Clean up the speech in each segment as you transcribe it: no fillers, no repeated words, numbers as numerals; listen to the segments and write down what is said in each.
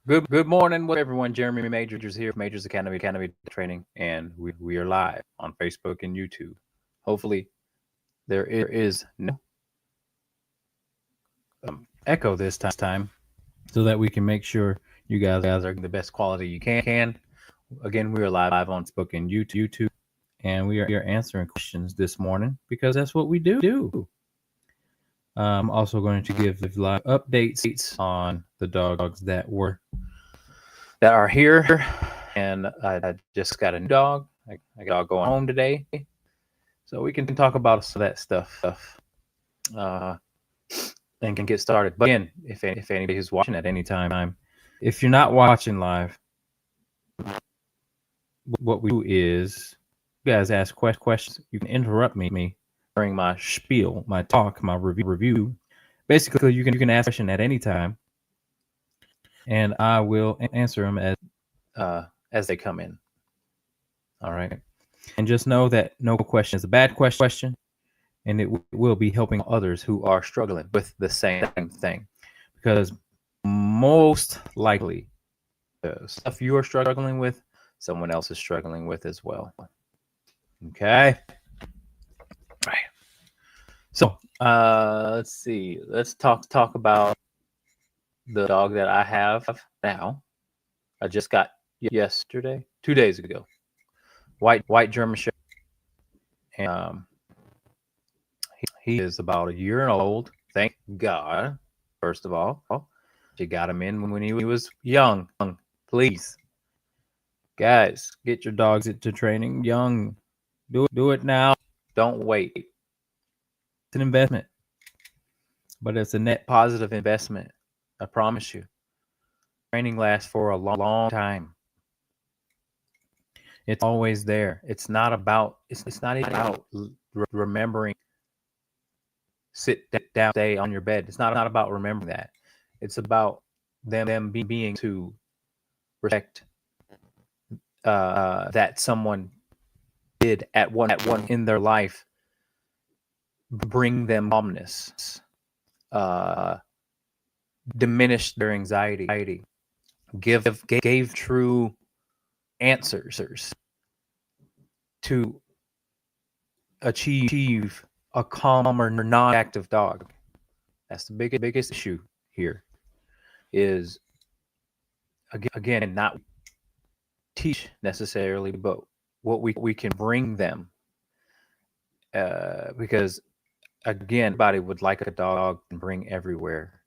Good morning, everyone. Jeremy Majors here, Majors Academy Training, and we are live on Facebook and YouTube. Hopefully, there is no echo this time, so that we can make sure you guys are getting the best quality you can. Again, we are live on Facebook and YouTube, and we are answering questions this morning because that's what we do. I'm also going to give live updates on the dogs that are here, and I just got a new dog. I got a dog going home today, so we can talk about some of that stuff, uh, and can get started. But again, if anybody who's watching at any time, if you're not watching live, what we do is you guys ask questions. You can interrupt me during my spiel, my talk, my review. Basically, you can ask a question at any time, and I will answer them as they come in. All right. And just know that no question is a bad question, and it will be helping others who are struggling with the same thing. Because most likely, the stuff you are struggling with, someone else is struggling with as well. Okay? Right. So, let's see. Let's talk about the dog that I have now. I just got yesterday, 2 days ago. White German Shepherd. And, he is about a year old. Thank God. First of all, she got him in when he was young. Please, guys, get your dogs into training young. Do it now. Don't wait. It's an investment, but it's a net positive investment. I promise you. Training lasts for a long time. It's always there. It's not about. It's not even about remembering. Sit down, stay on your bed. It's not about remembering that. It's about them being to respect that someone did at one in their life, bring them calmness, diminish their anxiety, gave true answers to achieve a calmer, non-active dog. That's the biggest issue here. Is again not teach necessarily, but what we can bring them. Because again, everybody would like a dog and bring everywhere,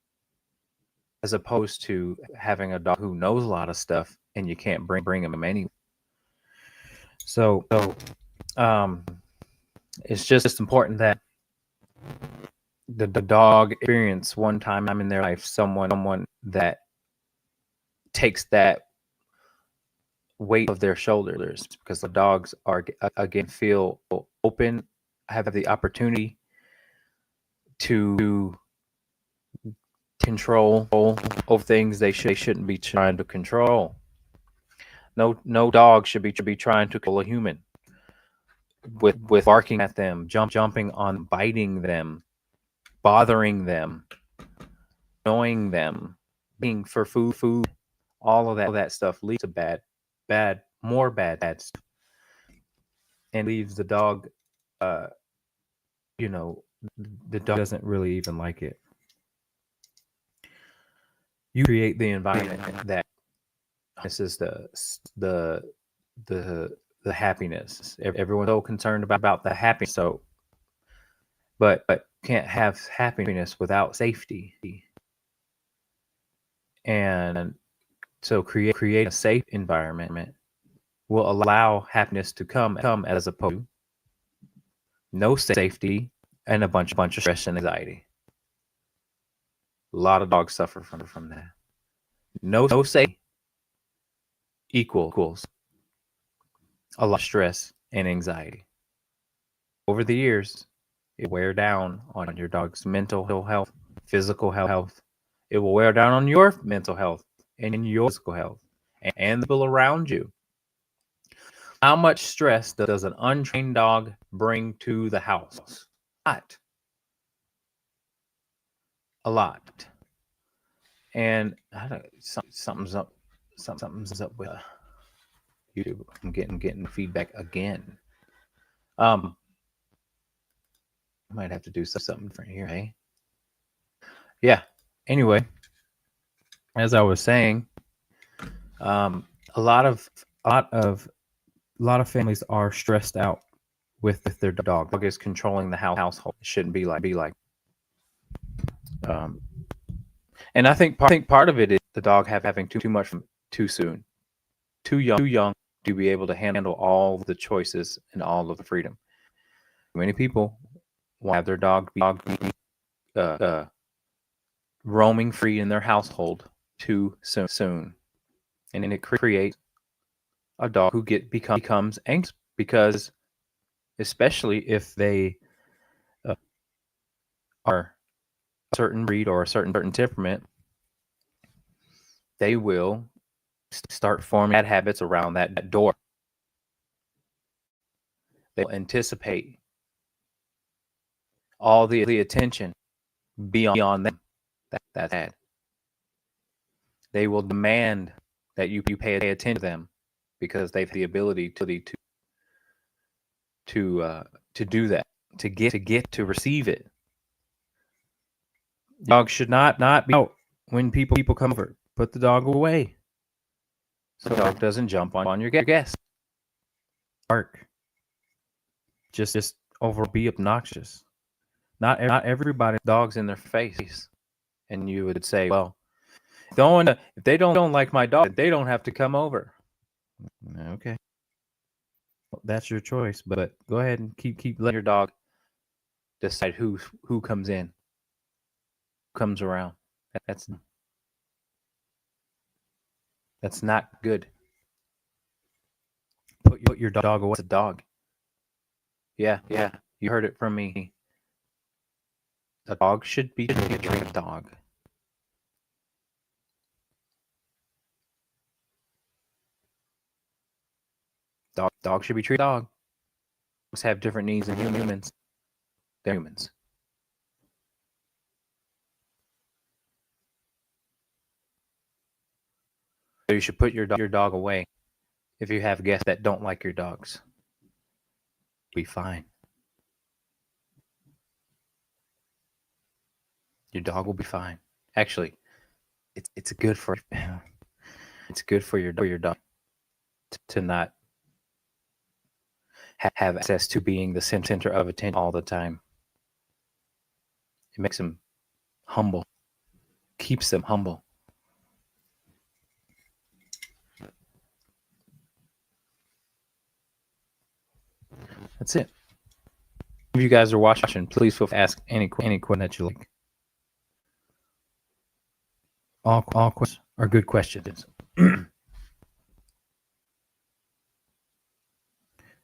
as opposed to having a dog who knows a lot of stuff and you can't bring him anywhere. So it's just important that the dog experience one time in their life someone that takes that weight of their shoulders, because the dogs are again feel open, have the opportunity to control over things they shouldn't be trying to control. No dog should be trying to control a human with barking at them, jumping on, biting them, bothering them, annoying them, being for food. All of that stuff leads to more bad stuff, and leaves the dog. The dog doesn't really even like it. You create the environment that this is the happiness. Everyone's so concerned about the happiness. So, but can't have happiness without safety. And so create a safe environment will allow happiness to come as opposed to no safety and a bunch of stress and anxiety. A lot of dogs suffer from that. No safety equals a lot of stress and anxiety. Over the years, it will wear down on your dog's mental health, physical health. It will wear down on your mental health and your physical health and the people around you. How much stress does an untrained dog bring to the house? A lot. And I don't, something's up. Something's up with YouTube. I'm getting feedback again. I might have to do something different here, hey? Yeah. Anyway, as I was saying, a lot of families are stressed out with their dog. Dog is controlling the household. It shouldn't be like. And I think part of it is the dog having too much too soon, too young to be able to handle all the choices and all of the freedom. Many people want to have their dog roaming free in their household too soon, and then it creates a dog who becomes anxious because, especially if they are a certain breed or a certain temperament, they will start forming bad habits around that door. They will anticipate all the attention beyond them. That's bad. They will demand that you pay attention to them because they have the ability to do that, to receive it. Dog should not be out when people come over. Put the dog away so the dog doesn't jump on your guest. Bark. Just over be obnoxious. Not everybody dog's in their face, and you would say, well, if they don't like my dog, they don't have to come over. Okay, well, that's your choice, but go ahead and keep letting your dog decide who comes in, who comes around. That's not good. Put your dog away. It's a dog. Yeah, you heard it from me. A dog should be treated like a dog. Dog should be treated like a dog. Dogs have different needs than humans. They're humans. So you should put your dog away if you have guests that don't like your dogs. Be fine. Your dog will be fine. Actually, it's good for your dog to not have access to being the center of attention all the time. It makes them humble, keeps them humble. That's it. If you guys are watching, please feel free to ask any question that you like. All questions are good questions.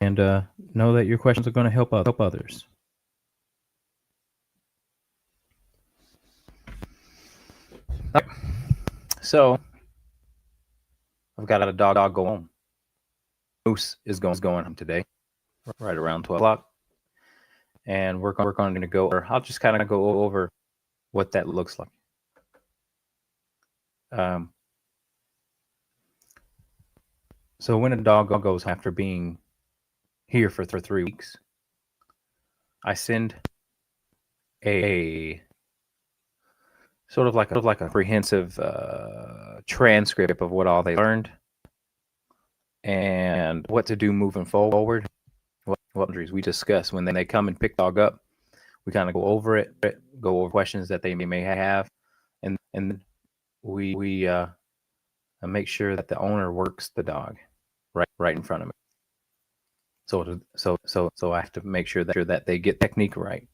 And know that your questions are going to help others. So I've got a dog go home. Moose is going home today, right around 12 o'clock. And we're going to go, or I'll just kind of go over what that looks like. So when a dog goes after being here for 3 weeks, I send a sort of like a comprehensive transcript of what all they learned and what to do moving forward. What boundaries we discuss when they come and pick dog up. We kind of go over it, go over questions that they may have, and we make sure that the owner works the dog right in front of me. So I have to make sure that they get technique right.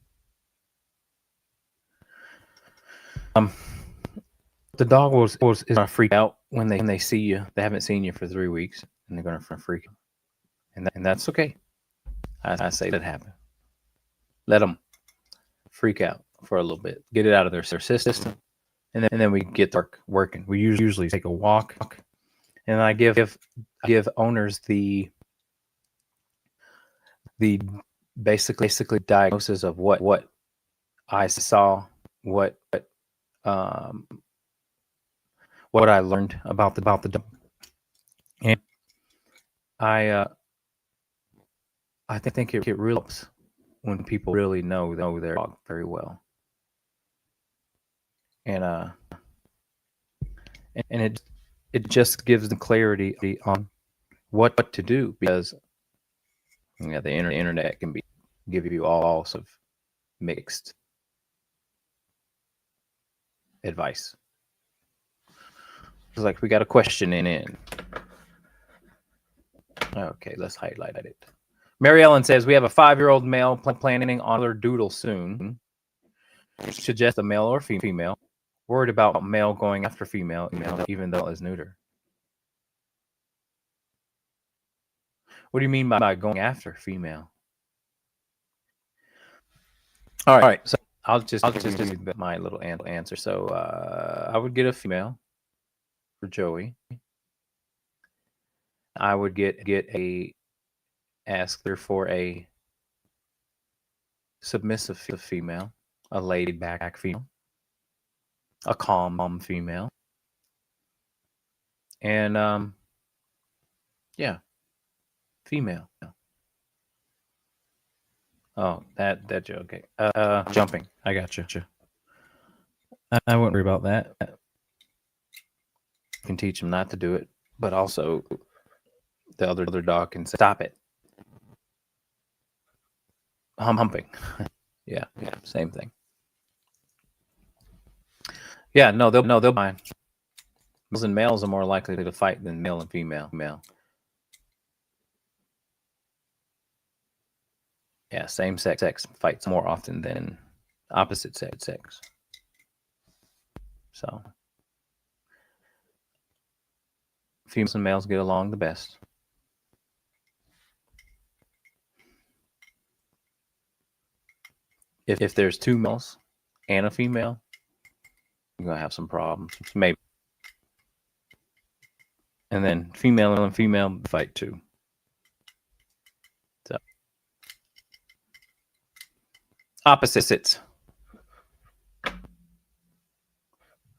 The dog is gonna freak out when they see you. They haven't seen you for 3 weeks, and they're gonna freak, and that's okay. I say that happen. Let them freak out for a little bit, get it out of their system, and then we get working. We usually take a walk, and I give owners the basically diagnosis of what I saw, what what I learned about the dog, and I think it really helps when people really know their dog very well, and it just gives them clarity on what to do, because the internet can give you all sorts of mixed advice. It's like we got a question in. Okay, let's highlight it. Mary Ellen says, we have a 5-year-old male planning on their doodle soon. Suggest a male or female. Worried about male going after female, even though it's neuter. What do you mean by going after female? All right, so I'll just do my little answer. So I would get a female for Joey. I would ask her for a submissive female, a laid back female, a calm female, and yeah, female. Oh, that joke. Okay. Jumping. I got you. I wouldn't worry about that. You can teach them not to do it, but also the other dog can stop it. Humping. yeah, same thing. Yeah, no, they'll mind. Males and males are more likely to fight than male and female. Yeah, same sex fights more often than opposite sex. So females and males get along the best. If there's 2 males and a female, you're gonna have some problems, maybe. And then female and female fight too. So opposites.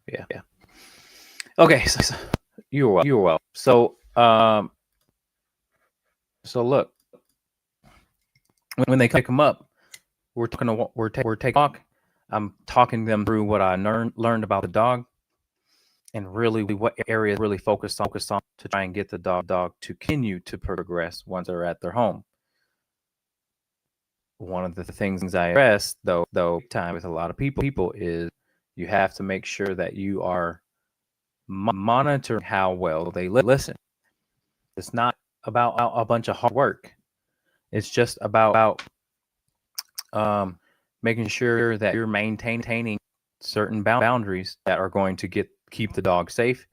Yeah. Okay, so you're well. So look, when they come up, we're taking talk. I'm talking them through what I learned about the dog, and really what areas really focus on to try and get the dog to continue to progress once they're at their home. One of the things I address, though, time with a lot of people is you have to make sure that you are monitoring how well they listen. It's not about a bunch of hard work. It's just about making sure that you're maintaining certain boundaries that are going to keep the dog safe,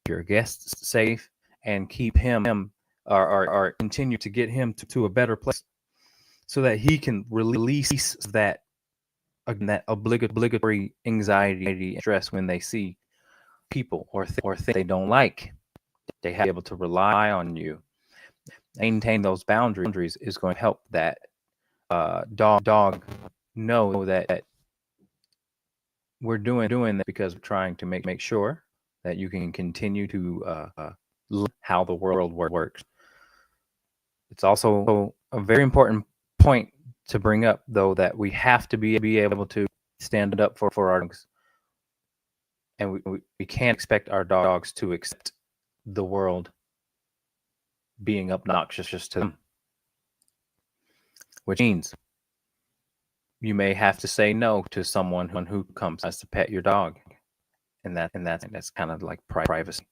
your guests safe, and keep him or continue to get him to a better place, so that he can release that obligatory anxiety and stress when they see people or things they don't like. They have to be able to rely on you. Maintain those boundaries is going to help that dog know that we're doing that because we're trying to make sure that you can continue to learn how the world works. It's also a very important point to bring up, though, that we have to be able to stand up for our dogs, and we can't expect our dogs to accept the world being obnoxious to them, which means you may have to say no to someone who comes to pet your dog, and that's kind of like privacy.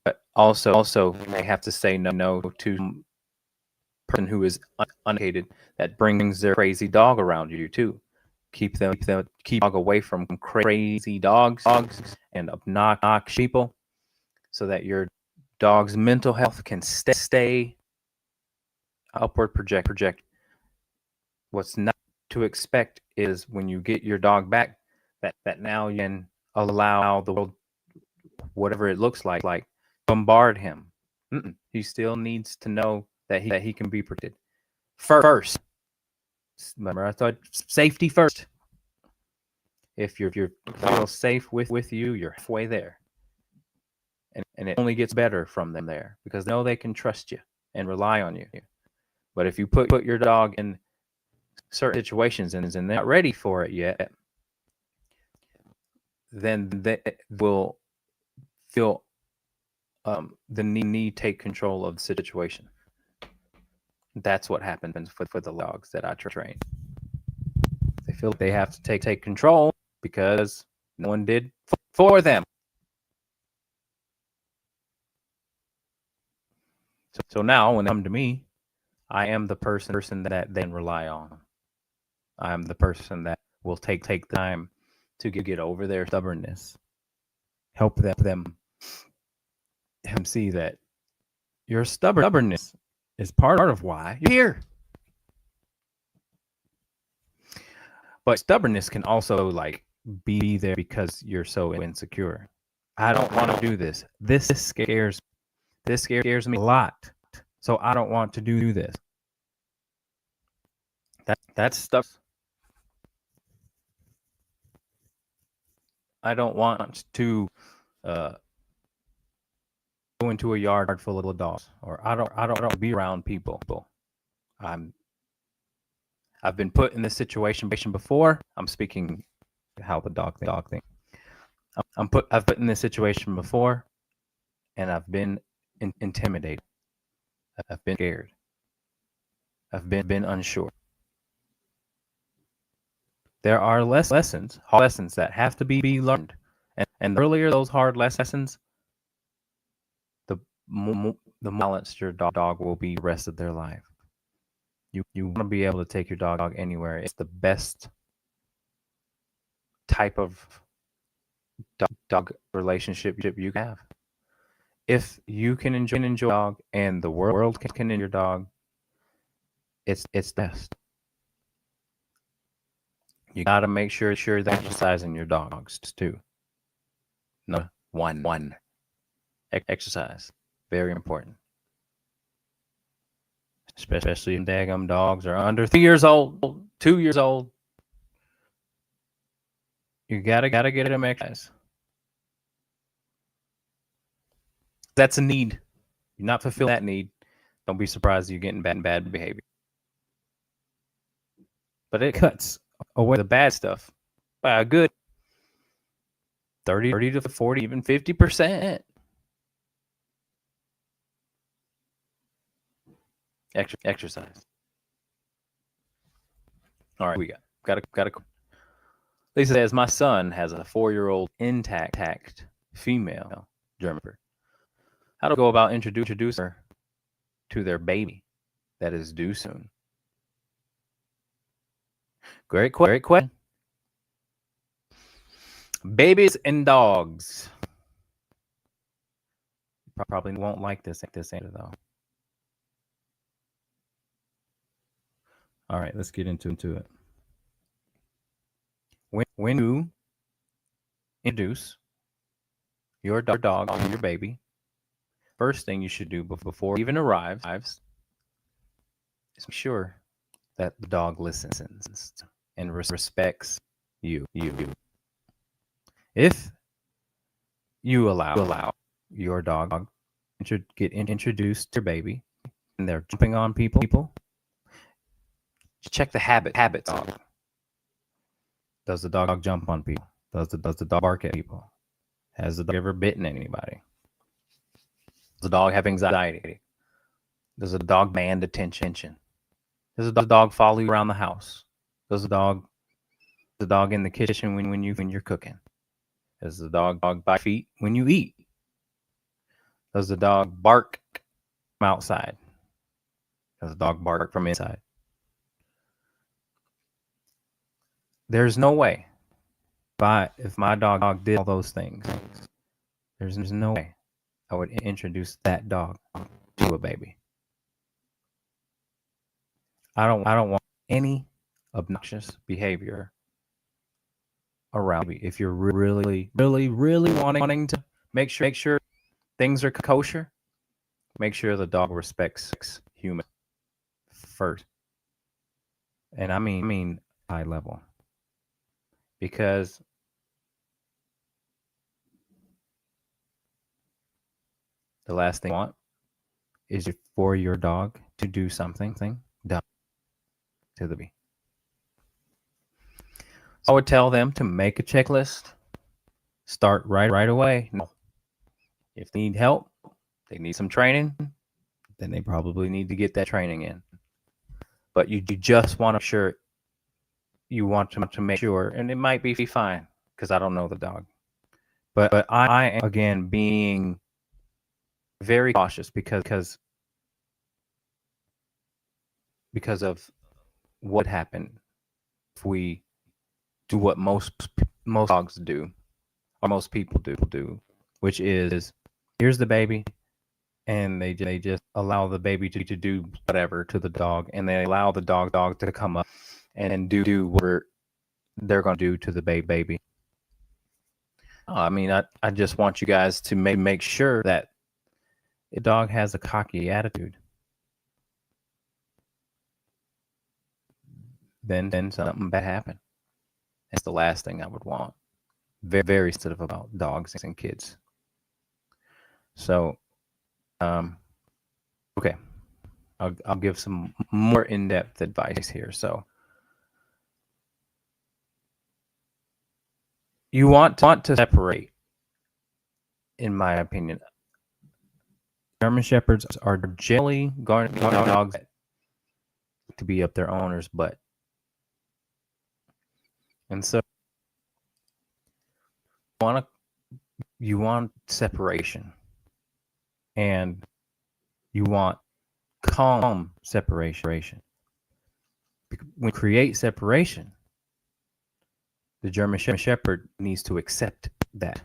But also you may have to say no to a person who is uneducated that brings their crazy dog around you too. Keep dog away from crazy dogs and obnoxious people, so that your dog's mental health can stay upward project. What's not to expect is when you get your dog back, that now you can allow the world, whatever it looks like bombard him. He still needs to know that he can be protected first. Remember, I thought safety first. If you feel safe with you, you're halfway there. And it only gets better from them there because they know they can trust you and rely on you. But if you put your dog in certain situations and they're not ready for it yet, then they will feel the need take control of the situation. That's what happens for the dogs that I train. They feel like they have to take control because no one did for them. So now when they come to me, I am the person that they can rely on. I am the person that will take time to get over their stubbornness. Help them see that your stubbornness is part of why you're here. But stubbornness can also like be there because you're so insecure. I don't want to do this. This scares me a lot. So I don't want to do this. That's stuff. I don't want to go into a yard full of dogs, or I don't be around people. I've been put in this situation before. I'm speaking how the dog thing. I've put in this situation before, and I've been intimidated. I've been scared. I've been unsure. There are lessons that have to be learned, and the earlier those hard lessons, the more balanced your dog will be the rest of their life. You want to be able to take your dog anywhere. It's the best type of dog relationship you have. If you can enjoy a dog and the world can enjoy your dog, it's best. You got to make sure that exercising your dogs too. No, one exercise, very important. Especially if daggum dogs are under 3 years old, 2 years old. You gotta get them exercise. That's a need. You're not fulfilling that need. Don't be surprised you're getting bad behavior. But it cuts away the bad stuff by a good 30 to 40, even 50%. Exercise. All right, we got a. Lisa says my son has a 4-year-old intact female German Shepherd. How to go about introduce her to their baby that is due soon? Great question. Babies and dogs. You probably won't like this answer though. All right, let's get into it. When you introduce your dog to your baby, first thing you should do before it even arrives is make sure that the dog listens and respects you. If you allow your dog to get introduced to your baby and they're jumping on people, check the habits. Does the dog jump on people? Does the dog bark at people? Has the dog ever bitten anybody? Does the dog have anxiety? Does the dog demand attention? Does the dog follow you around the house? Does the dog in the kitchen when you're cooking? Does the dog bite feet when you eat? Does the dog bark from outside? Does the dog bark from inside? There's no way if my dog did all those things, there's no way I would introduce that dog to a baby. I don't want any obnoxious behavior around me. If you're really wanting to make sure things are kosher, make sure the dog respects human first. And I mean high level. because the last thing you want is for your dog to do something dumb to the baby. So I would tell them to make a checklist. Start right away. No. If they need help, they need some training, then they probably need to get that training in. But you just want to make sure, you want to make sure, and it might be fine because I don't know the dog. But I am, again, being very cautious because of what happened if we do what most dogs do, or most people do, which is, here's the baby, and they just allow the baby to do whatever to the dog, and they allow the dog to come up and do whatever they're going to do to the baby. I mean, I just want you guys to make sure that a dog has a cocky attitude. Then something bad happen. That's the last thing I would want. Very, very sensitive about dogs and kids. So, okay, I'll give some more in-depth advice here. So, you want to separate, in my opinion. German Shepherds are generally going dogs to be up their owner's butt. And so you want separation, and you want calm separation. When you create separation, the German Shepherd needs to accept that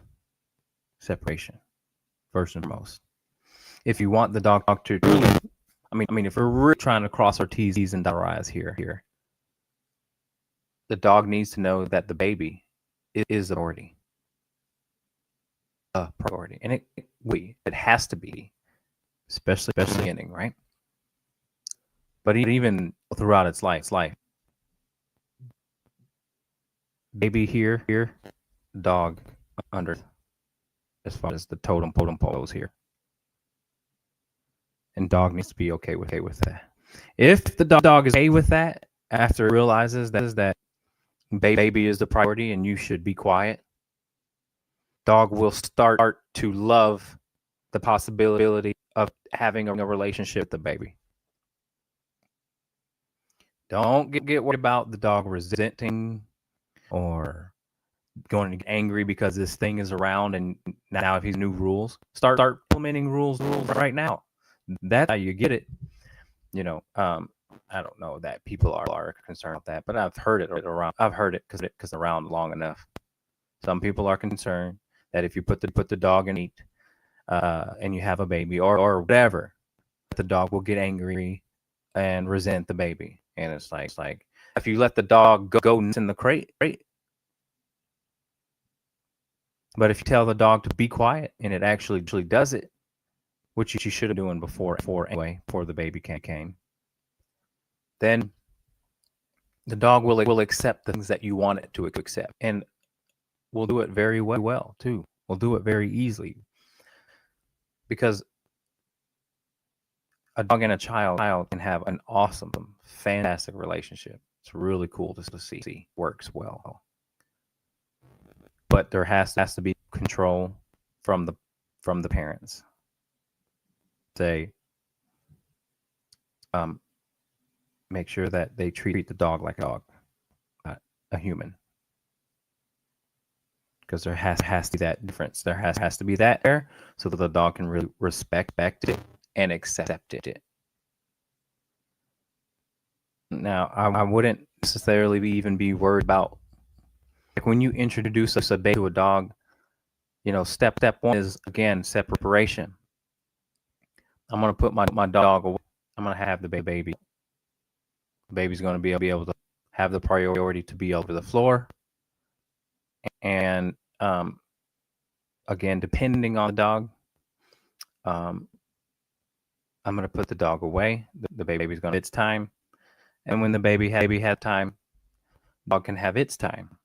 separation first and foremost. If you want the dog to truly, I mean, if we're really trying to cross our T's and dot our I's here, the dog needs to know that the baby is authority. A priority. And it has to be, especially in the beginning, right? But even throughout its life, baby here, dog under, as far as the totem pole is here. And dog needs to be okay with that. If the dog is okay with that, after it realizes that baby is the priority and you should be quiet, dog will start to love the possibility of having a relationship with the baby. Don't get worried about the dog resenting or going to get angry because this thing is around and now if he's new rules. Start implementing rules right now. That's how you get it. You know, I don't know that people are concerned about that, but I've heard it around. I've heard it because around long enough. Some people are concerned that if you put the dog in eat, and you have a baby or whatever, the dog will get angry and resent the baby. And it's like if you let the dog go in the crate, but if you tell the dog to be quiet and it actually does it, which you should have been doing before the baby came, then the dog will accept the things that you want it to accept, and will do it very well too. Will do it very easily, because a dog and a child can have an awesome, fantastic relationship. It's really cool to see. Works well. But there has to be control from the parents. Say, make sure that they treat the dog like a dog, not a human. Because there has to be that difference. There has to be that there, so that the dog can really respect it and accept it. Now, I wouldn't necessarily even be worried about, like, when you introduce a baby to a dog. You know, step one is, again, separation. I'm gonna put my dog away. I'm gonna have the baby. The baby's gonna be able to have the priority to be over the floor. And again, depending on the dog, I'm gonna put the dog away. The baby's gonna have its time, and when the baby has time, the dog can have its time.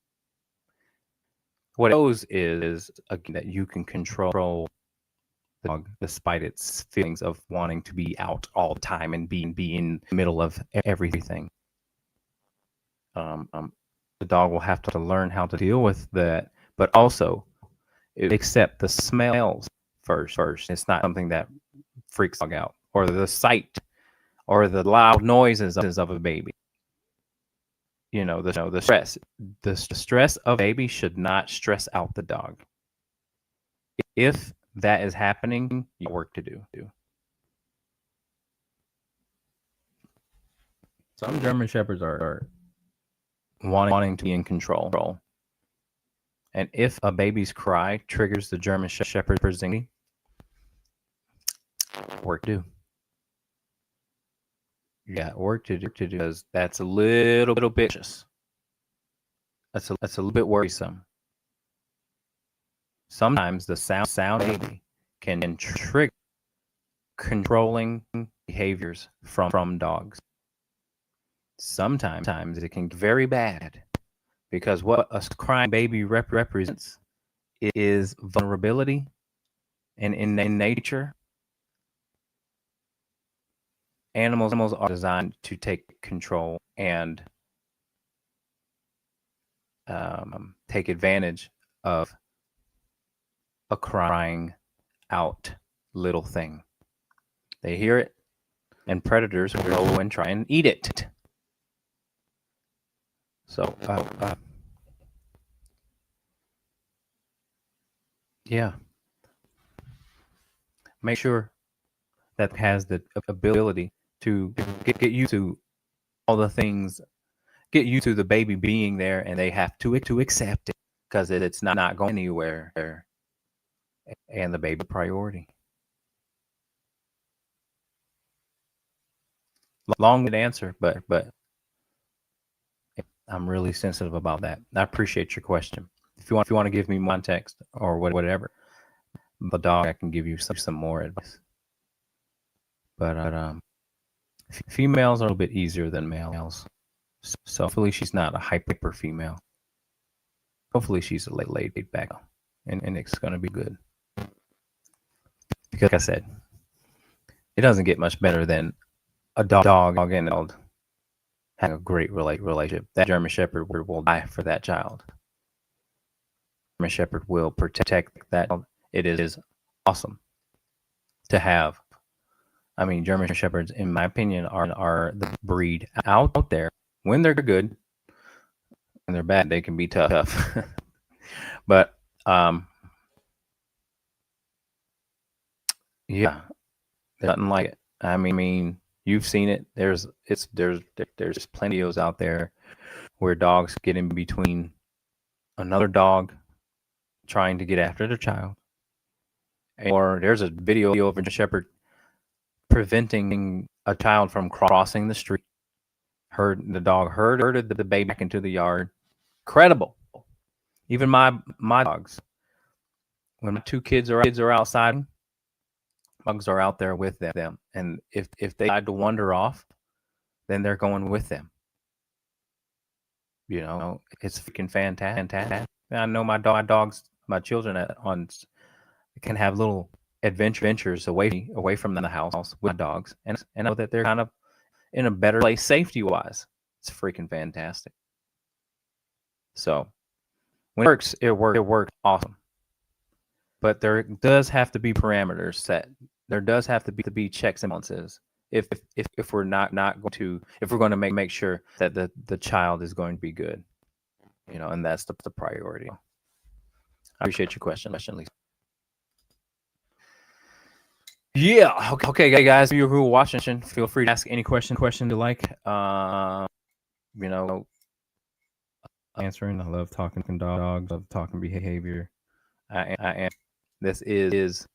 What it shows is again, that you can control the dog despite its feelings of wanting to be out all the time and be in the middle of everything. The dog will have to learn how to deal with that, but also accept the smells first. It's not something that freaks the dog out, or the sight, or the loud noises of a baby. The stress. The stress of a baby should not stress out the dog. If that is happening, you have work to do. Some German Shepherds are wanting to be in control. And if a baby's cry triggers the German Shepherd's anxiety, work to do. You got work to do because that's a little bit vicious. That's a little bit worrisome. Sometimes the sound baby can trigger controlling behaviors from dogs. Sometimes it can get very bad because what a crying baby represents is vulnerability, and in nature, animals are designed to take control and take advantage of a crying out little thing. They hear it, and predators will go and try and eat it. So, yeah, make sure that has the ability to get you to all the things, get you to the baby being there, and they have to accept it because it's not going anywhere, and the baby priority. Long answer, but I'm really sensitive about that. I appreciate your question. If you want to give me context or whatever, the dog, I can give you some more advice. But females are a little bit easier than males. So hopefully she's not a hyper female. Hopefully she's a laid back, and it's gonna be good. Because like I said, it doesn't get much better than a dog and a dog having a great relationship. That German Shepherd will die for that child. German Shepherd will protect that child. It is awesome to have. I mean, German Shepherds, in my opinion, are the breed out there. When they're good, when they're bad, they can be tough. But yeah, there's nothing like it. I mean, you've seen it. There's plenty of those out there where dogs get in between another dog trying to get after their child, or there's a video of a shepherd preventing a child from crossing the street. The dog herded the baby back into the yard. Incredible. Even my dogs, when my two kids are outside, dogs are out there with them. And if they decide to wander off, then they're going with them. It's freaking fantastic. I know my dogs, my children can have little adventures away from the house with my dogs, and I know that they're kind of in a better place safety wise. It's freaking fantastic. So when it works awesome. But there does have to be parameters set. There does have to be checks and balances. If we're going to make sure that the child is going to be good, and that's the priority. I appreciate your question, Lisa. Yeah. Okay, guys. You who are watching, feel free to ask any question you like. Answering. I love talking to dogs. I love talking behavior. I am. This is.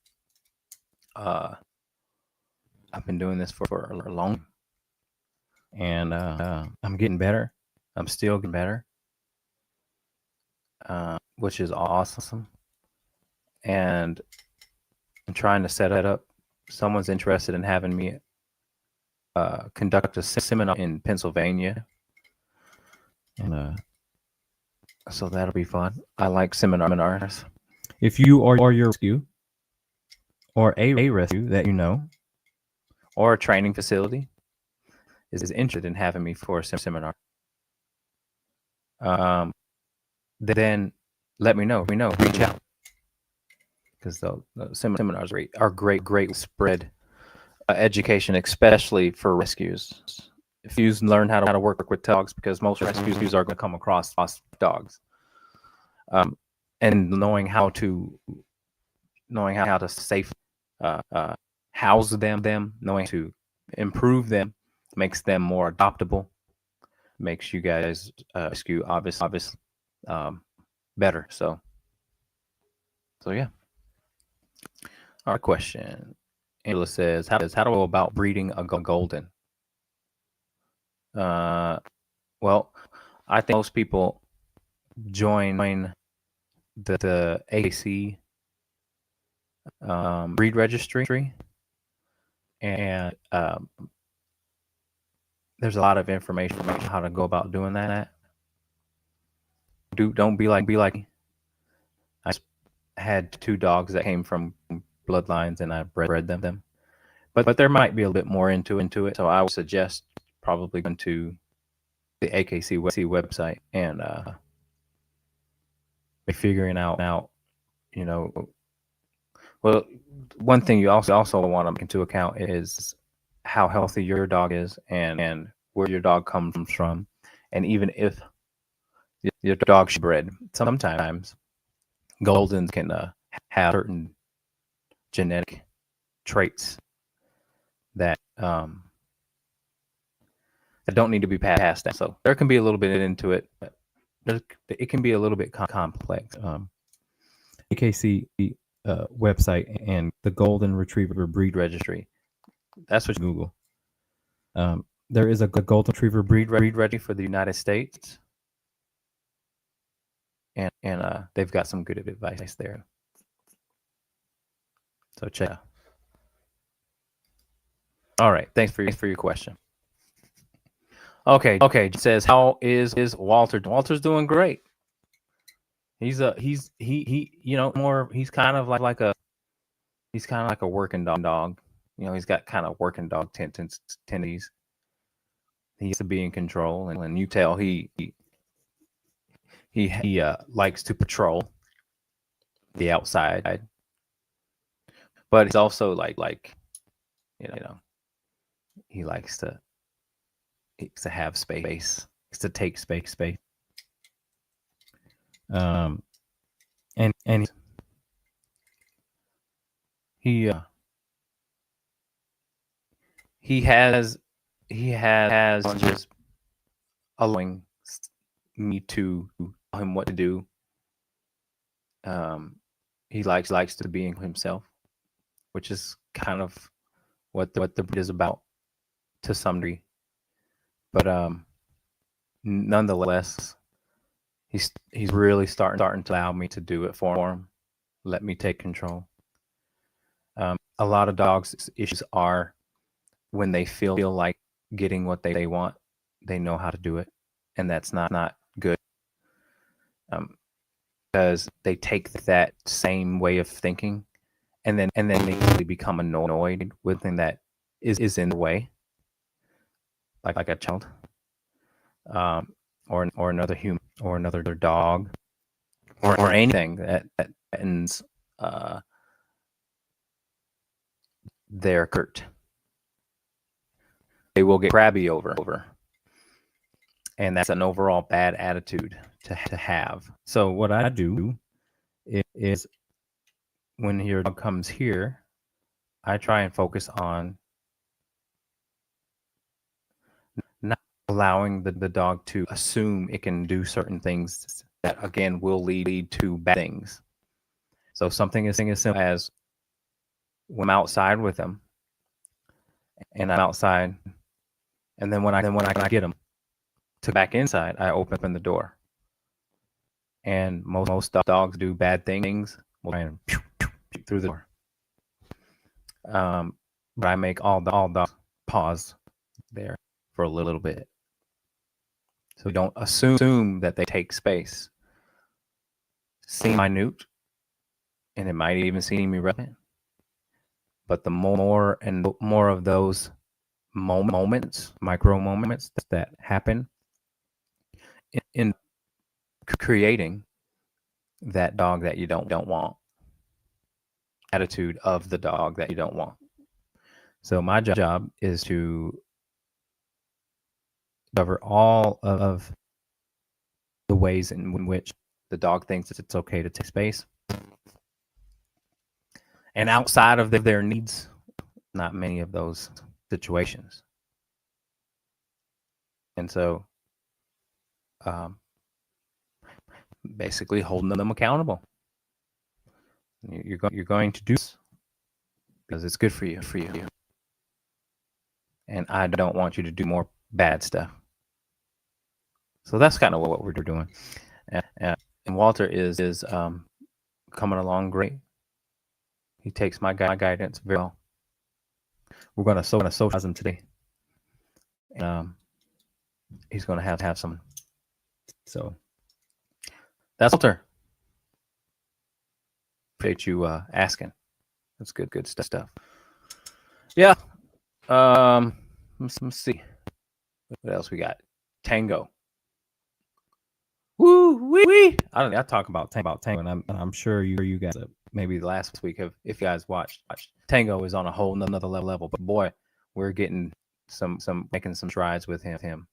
I've been doing this for a long, and I'm getting better. I'm still getting better, which is awesome. And I'm trying to set it up. Someone's interested in having me conduct a seminar in Pennsylvania, and So that'll be fun. I like seminars. If you or your rescue or a rescue that you know or a training facility is interested in having me for a seminar, then let me know. Reach out, because the seminars are great spread education, especially for rescues. If you learn how to work with dogs, because most rescues are going to come across lost dogs, and knowing how to safely house them, knowing to improve them, makes them more adoptable, makes you guys rescue obviously better. So yeah. All right, question. Angela says, how do I go about breeding a golden? Well, I think most people join the AKC breed registry, and there's a lot of information on how to go about doing that. Don't be like I had 2 dogs that came from bloodlines, and I bred them. But there might be a little bit more into it. So I would suggest probably going to the AKC website and figuring out, you know, well, one thing you also want to take into account is how healthy your dog is, and where your dog comes from, and even if your dog's bred, sometimes Goldens can have certain genetic traits that that don't need to be passed down. So there can be a little bit into it, but it can be a little bit complex. AKC website and the Golden Retriever Breed Registry. That's what you Google. There is a Golden Retriever breed registry for the United States, and they've got some good advice there. So check out. All right, thanks for your question. Okay. It says, how is Walter? Walter's doing great. He's more. He's kind of like a working dog. He's got kind of working dog tendencies. He has to be in control, and you tell he likes to patrol the outside, but he's also like he likes to have space, to take space. And he has just allowing me to tell him what to do. He likes to be himself, which is kind of what the breed is about to some degree. But nonetheless, he's really starting to allow me to do it for him, let me take control. A lot of dogs' issues are when they feel like getting what they want, they know how to do it, and that's not good. Because they take that same way of thinking, and then they easily become annoyed with something that is in the way, like a child, or another human, or another dog, or anything that ends their curt. They will get crabby over, and that's an overall bad attitude to have. So what I do is, when your dog comes here, I try and focus on not allowing the dog to assume it can do certain things that, again, will lead to bad things. So something as simple as, when I'm outside with him, and I'm outside, and then when I get him to back inside, I open the door. And most dogs do bad things. We'll try and through the door. But I make all dogs pause there for a little bit, so don't assume that they take space. seem minute, and it might even seem irrelevant. But the more and more of those moments, micro moments that happen in creating that dog that you don't want, attitude of the dog that you don't want. So my job is to cover all of the ways in which the dog thinks it's okay to take space. And outside of their needs, not many of those situations. And so basically holding them accountable. You're going to do this because it's good for you. And I don't want you to do more bad stuff. So that's kind of what we're doing. And Walter is coming along great. He takes my guidance very well. We're going to socialize him today. He's going to have some. So that's Walter. Appreciate you asking. That's good stuff. Yeah. Let's see. What else we got? Tango. Woo wee! I talk about Tango, and I'm sure you guys maybe last week if you guys watched Tango is on a whole another level. But boy, we're getting making some strides with him.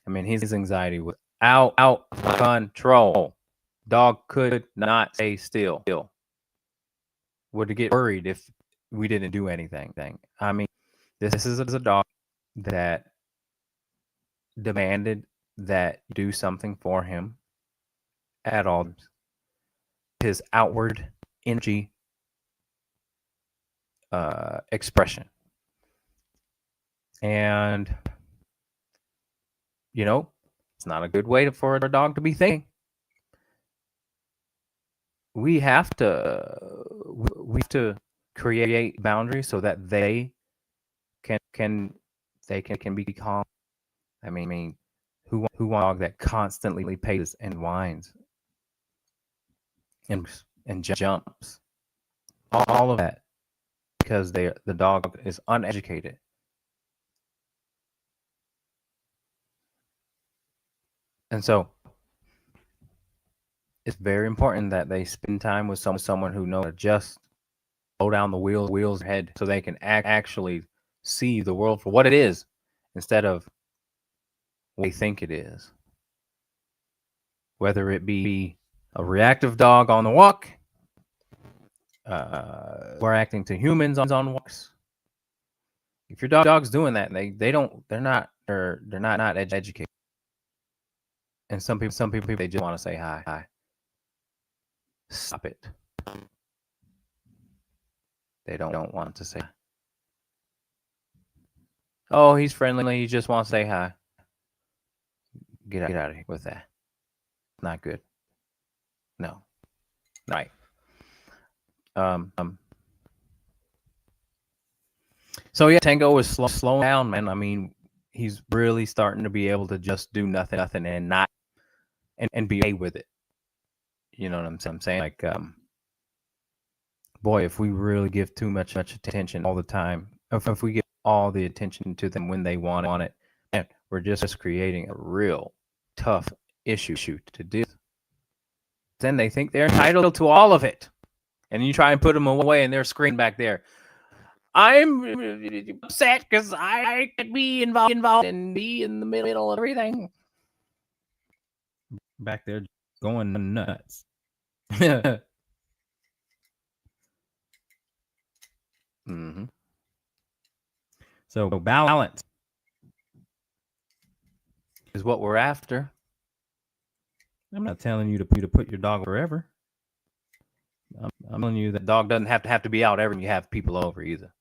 I mean, his anxiety was out of control. Dog could not stay still. Would get worried if we didn't do anything. I mean, this is a dog that demanded that you do something for him at all. His outward energy expression. And, it's not a good way for a dog to be thinking. We have to create boundaries so that they can be calm. I mean, who wants a dog that constantly paces and whines and jumps? All of that because the dog is uneducated. And so it's very important that they spend time with someone who knows how to just slow down the wheels head so they can actually see the world for what it is instead of what they think it is. Whether it be a reactive dog on the walk, or acting to humans on walks. If your dog's doing that, they're not educated. And some people they just want to say hi. Stop it. They don't want to say hi. Oh, he's friendly. He just wants to say hi. Get out of here with that. Not good. No. Right. So yeah, Tango is slowing down, man. I mean, he's really starting to be able to just do nothing and not and be okay with it. You know what I'm saying? Like, boy, if we really give too much attention all the time, if we give all the attention to them when they want it, man, we're just creating a real tough issue to deal with. Then they think they're entitled to all of it. And you try and put them away and they're screaming back there. I'm upset because I could be involved and be in the middle of everything. Back there going nuts. Mm-hmm. So balance is what we're after. I'm not telling you to put your dog forever. I'm telling you that dog doesn't have to be out every time you have people over either.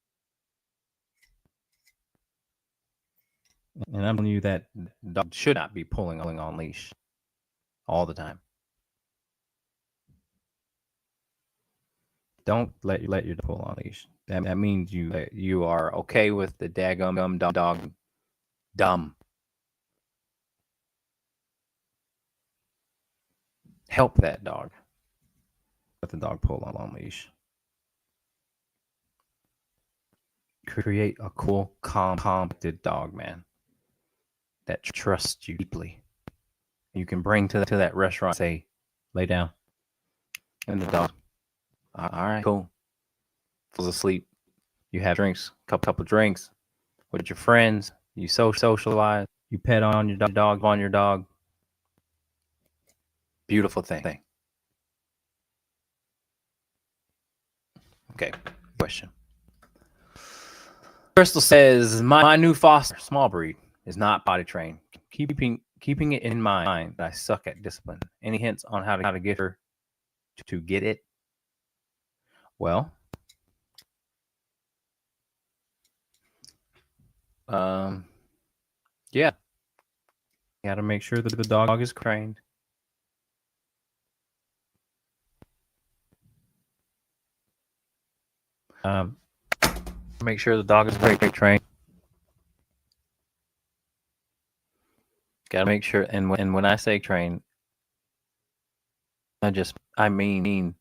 And I'm telling you that dog should not be pulling on leash all the time. Don't let your dog pull on leash. That means you are okay with the daggum dog dumb. Help that dog. let the dog pull on leash. Create a cool, calm-collected dog, man, that trusts you deeply. You can bring to that restaurant, say, lay down. And the dog, all right, cool. Falls asleep. You have drinks, couple drinks with your friends. You socialize. You pet on your dog. Beautiful thing. Okay, question. Crystal says, my new foster, small breed, is not potty trained. Keeping it in mind that I suck at discipline. Any hints on how to get her to get it? Well, yeah. You got to make sure that the dog is trained. Make sure the dog is great trained. Got to make sure, and when I say train, I mean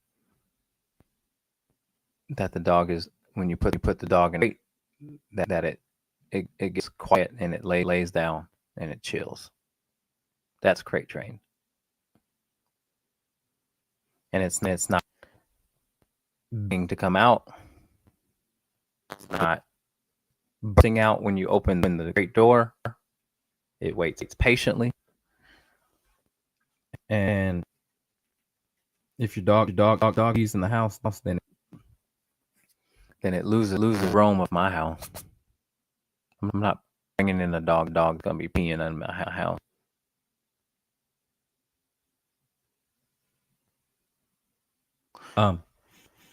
that the dog is, when you put the dog in, that it gets quiet and it lays down and it chills. That's crate trained. And it's not being to come out. It's not bursting out when you open the crate door. It waits patiently. And if your doggy's in the house, then it loses the roam of my house. I'm not bringing in a dog. Dog's gonna be peeing in my house.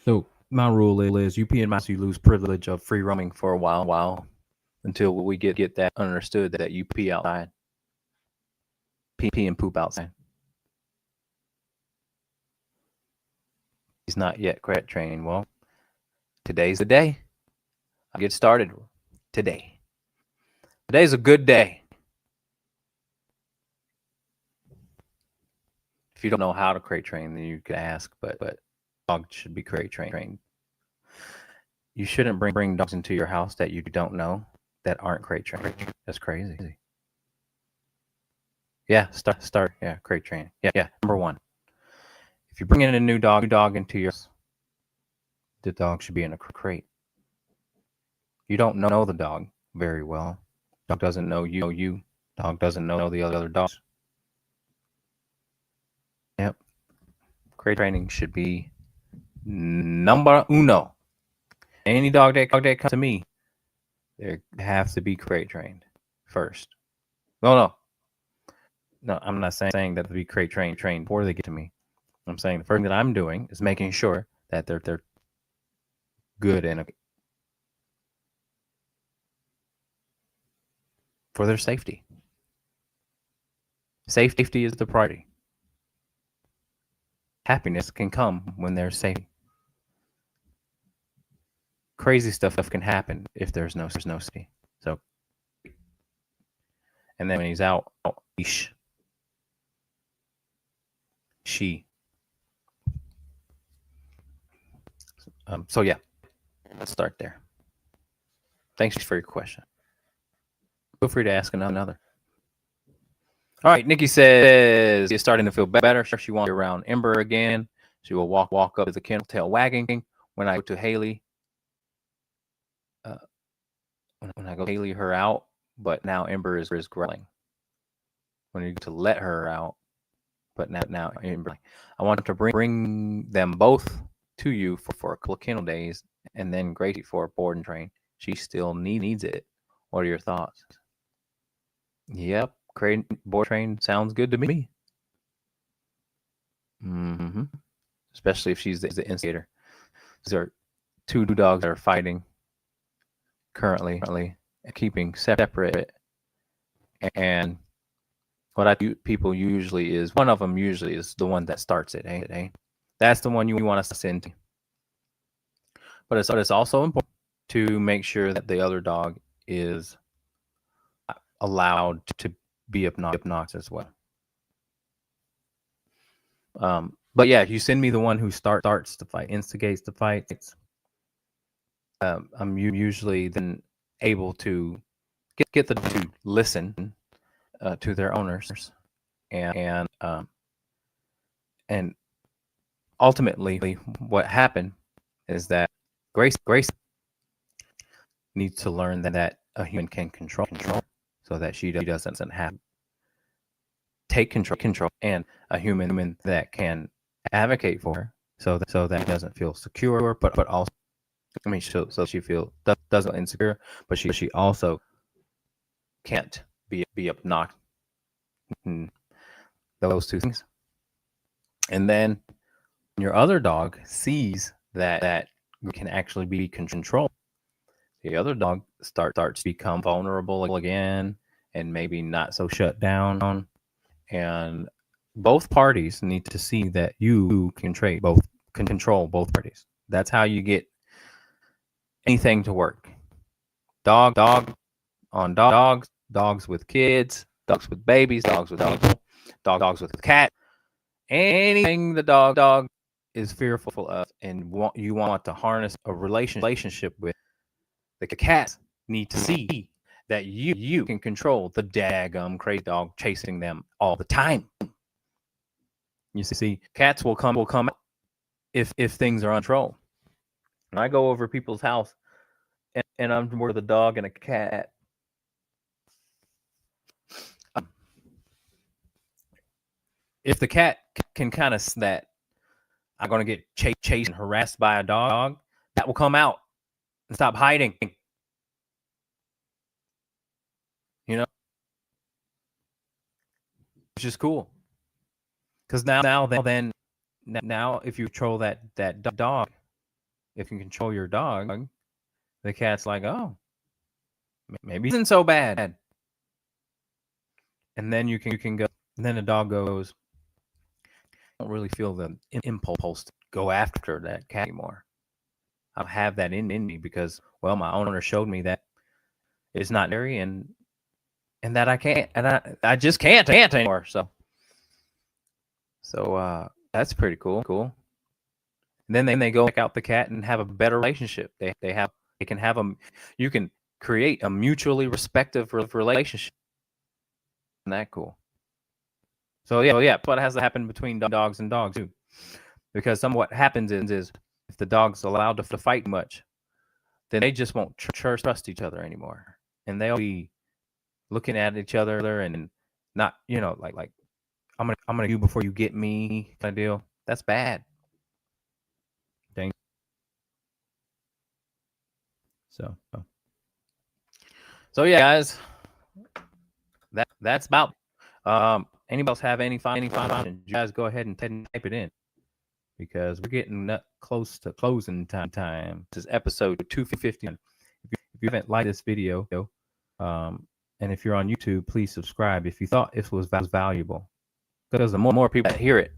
So my rule is, you pee in my house, you lose privilege of free roaming for a while until we get that understood, that you pee outside, pee and poop outside. He's not yet crate trained. Well, today's the day. I get started today. Today's a good day. If you don't know how to crate train, then you could ask, but dog should be crate trained. You shouldn't bring dogs into your house that you don't know, that aren't crate trained. That's crazy. Yeah, start. Yeah, crate training. Yeah. Number one, if you bring in a new dog into your house, the dog should be in a crate. You don't know the dog very well. Dog doesn't know you. Dog doesn't know the other dogs. Yep. Crate training should be number uno. Any dog that comes to me, they have to be crate trained first. No, I'm not saying that to be crate trained before they get to me. I'm saying the first thing that I'm doing is making sure that they're good and for their safety. Safety is the priority. Happiness can come when there's safety. Crazy stuff can happen if there's no safety. So, and then when he's out, she. So yeah, let's start there. Thanks for your question. Feel free to ask another. All right, Nikki says she's starting to feel better. She wants to be around Ember again. She will walk up to the kennel, tail wagging. When I go to Haley, her out, but now Ember is growling. When you get to let her out, but now Ember, I want to bring them both to you for a couple of kennel days, and then Gracie for a board and train. She still needs it. What are your thoughts? Yep, board train sounds good to me. Mm-hmm. Especially if she's the instigator. These are two dogs that are fighting currently, keeping separate. And what people usually is, one of them usually is the one that starts it. Hey, that's the one you want to send to. But it's also important to make sure that the other dog is allowed to be obnoxious as well. But yeah, you send me the one who starts the fight, instigates the fights. I'm usually then able to get them to listen to their owners, and ultimately, what happened is that Grace needs to learn that a human can control, so that she doesn't have to take control, and a human that can advocate for her, so that she doesn't feel secure, but also, I mean, so she doesn't feel insecure, but she also can't be obnoxious. Those two things. And then your other dog sees that you can actually be controlled. The other dog starts to become vulnerable again, and maybe not so shut down. And both parties need to see that you can control both parties. That's how you get anything to work. Dog on dogs with kids, dogs with babies, dogs with people, dogs with cat. Anything the dog is fearful of and you want to harness a relationship with, the cats need to see that you can control the daggum crazy dog chasing them all the time. You see, cats will come out if things are uncontrolled. And I go over people's house, and I'm with a dog and a cat. If the cat can kind of that I'm going to get chased and harassed by a dog, that will come out and stop hiding. You know, which is cool. Because now if you control that dog, if you control your dog, the cat's like, oh, maybe it isn't so bad. And then you can go, and then the dog goes, I don't really feel the impulse to go after that cat anymore. I have that in me because, well, my owner showed me that it's not necessary, and that I can't, and I just can't anymore. So that's pretty cool. And then they go check out the cat and have a better relationship. You can create a mutually respective relationship. Isn't that cool? So yeah, but it has to happen between dogs and dogs too, because what happens is if the dog's allowed to fight much, then they just won't trust each other anymore, and they'll be looking at each other and not, like I'm gonna you before you get me kind of deal. That's bad. Dang. So yeah, guys, that's about. Anybody else have any final questions? You guys go ahead and type it in, because we're getting close to closing time. This is episode 250. If you haven't liked this video, and if you're on YouTube, please subscribe if you thought this was valuable. Because the more people that hear it,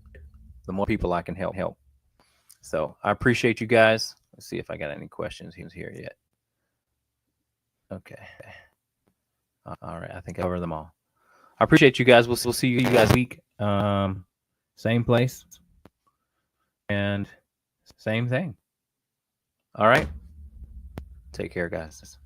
the more people I can help. So I appreciate you guys. Let's see if I got any questions here yet. Okay. All right. I think I covered them all. I appreciate you guys. We'll see you guys week. Same place and same thing. All right. Take care, guys.